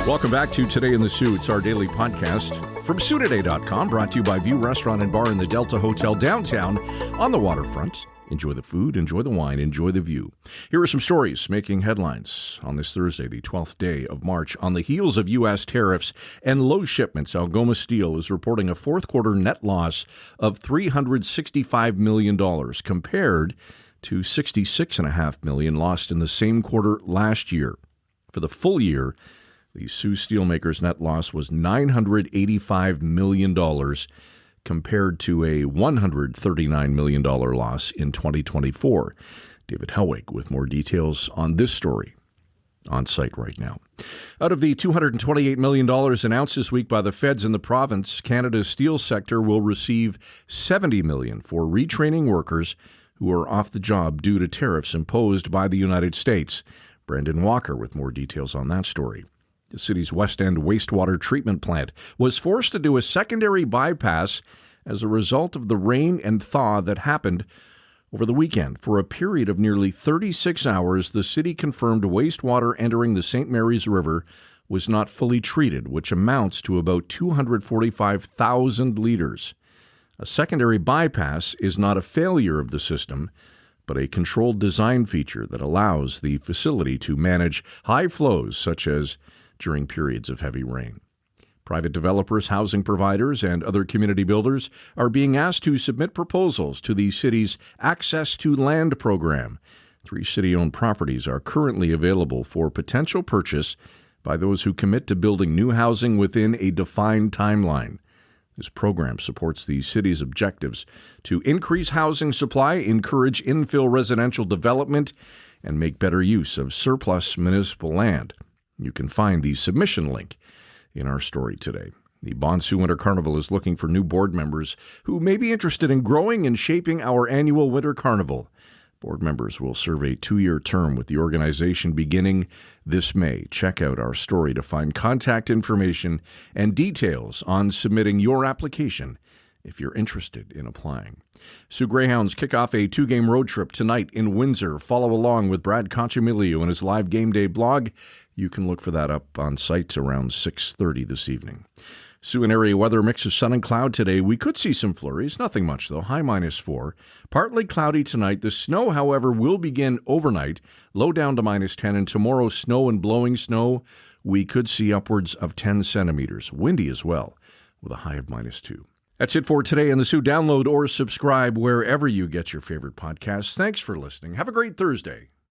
Welcome back to Today in the SOO. It's our daily podcast from SOOtoday.com, brought to you by View Restaurant and Bar in the Delta Hotel downtown on the waterfront. Enjoy the food, enjoy the wine, enjoy the view. Here are some stories making headlines on this Thursday, the 12th day of March. On the heels of U.S. tariffs and low shipments, Algoma Steel is reporting a fourth quarter net loss of $365 million compared to $66.5 million lost in the same quarter last year. For the full year, the SOO steelmaker's net loss was $985 million compared to a $139 million loss in 2024. David Helwig with more details on this story on site right now. Out of the $228 million announced this week by the feds in the province, Canada's steel sector will receive $70 million for retraining workers who are off the job due to tariffs imposed by the United States. Brendan Walker with more details on that story. The city's West End wastewater treatment plant was forced to do a secondary bypass as a result of the rain and thaw that happened over the weekend. For a period of nearly 36 hours, the city confirmed wastewater entering the St. Mary's River was not fully treated, which amounts to about 245,000 liters. A secondary bypass is not a failure of the system, but a controlled design feature that allows the facility to manage high flows such as during periods of heavy rain. Private developers, housing providers, and other community builders are being asked to submit proposals to the city's Access to Land program. 3 city-owned properties are currently available for potential purchase by those who commit to building new housing within a defined timeline. This program supports the city's objectives to increase housing supply, encourage infill residential development, and make better use of surplus municipal land. You can find the submission link in our story today. The SOO Winter Carnival is looking for new board members who may be interested in growing and shaping our annual Winter Carnival. Board members will serve a 2-year term with the organization beginning this May. Check out our story to find contact information and details on submitting your application if you're interested in applying. SOO Greyhounds kick off a 2-game road trip tonight in Windsor. Follow along with Brad Conchamilio in his live game day blog. You can look for that up on site around 6:30 this evening. SOO and area weather, mix of sun and cloud today. We could see some flurries, nothing much though, high -4. Partly cloudy tonight. The snow, however, will begin overnight, low down to -10, and tomorrow snow and blowing snow. We could see upwards of 10 centimeters. Windy as well, with a high of -2. That's it for today in the SOO. Download or subscribe wherever you get your favorite podcasts. Thanks for listening. Have a great Thursday.